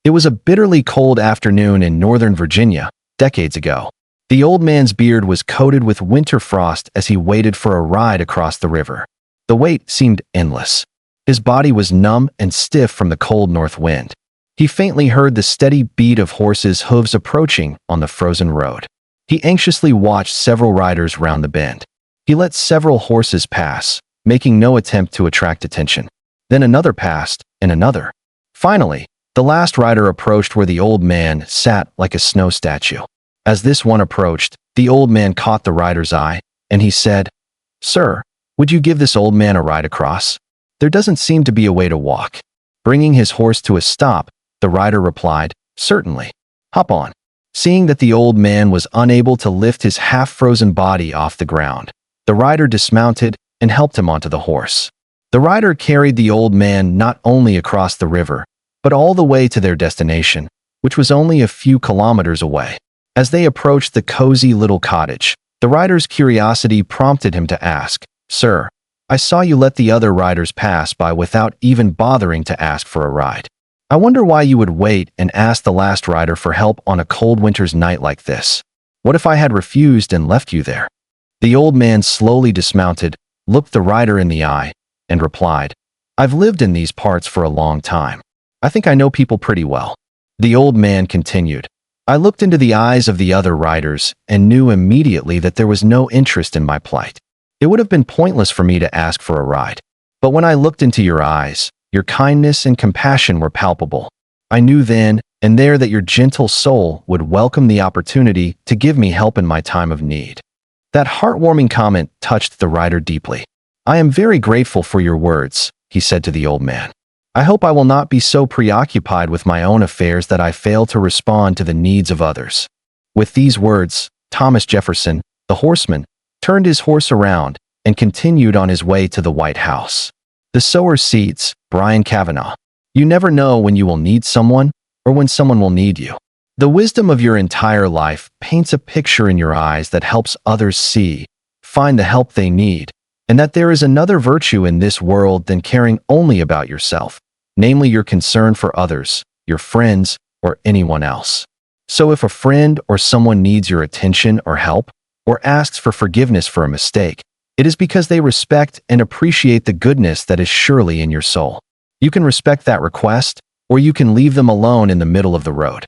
It was a bitterly cold afternoon in Northern Virginia, decades ago. The old man's beard was coated with winter frost as he waited for a ride across the river. The wait seemed endless. His body was numb and stiff from the cold north wind. He faintly heard the steady beat of horses' hooves approaching on the frozen road. He anxiously watched several riders round the bend. He let several horses pass, making no attempt to attract attention. Then another passed, and another. Finally, the last rider approached where the old man sat like a snow statue. As this one approached, the old man caught the rider's eye, and he said, "Sir, would you give this old man a ride across? There doesn't seem to be a way to walk." Bringing his horse to a stop, the rider replied, "Certainly. Hop on." Seeing that the old man was unable to lift his half-frozen body off the ground, the rider dismounted and helped him onto the horse. The rider carried the old man not only across the river, but all the way to their destination, which was only a few kilometers away. As they approached the cozy little cottage, the rider's curiosity prompted him to ask, "Sir, I saw you let the other riders pass by without even bothering to ask for a ride. I wonder why you would wait and ask the last rider for help on a cold winter's night like this. What if I had refused and left you there?" The old man slowly dismounted, looked the rider in the eye, and replied, "I've lived in these parts for a long time. I think I know people pretty well." The old man continued, "I looked into the eyes of the other riders and knew immediately that there was no interest in my plight. It would have been pointless for me to ask for a ride. But when I looked into your eyes, your kindness and compassion were palpable. I knew then and there that your gentle soul would welcome the opportunity to give me help in my time of need." That heartwarming comment touched the rider deeply. "I am very grateful for your words," he said to the old man. "I hope I will not be so preoccupied with my own affairs that I fail to respond to the needs of others." With these words, Thomas Jefferson, the horseman, turned his horse around and continued on his way to the White House. The sower seeds, Brian Kavanaugh. You never know when you will need someone or when someone will need you. The wisdom of your entire life paints a picture in your eyes that helps others see, find the help they need, and that there is another virtue in this world than caring only about yourself, namely your concern for others, your friends, or anyone else. So if a friend or someone needs your attention or help, or asks for forgiveness for a mistake, it is because they respect and appreciate the goodness that is surely in your soul. You can respect that request, or you can leave them alone in the middle of the road.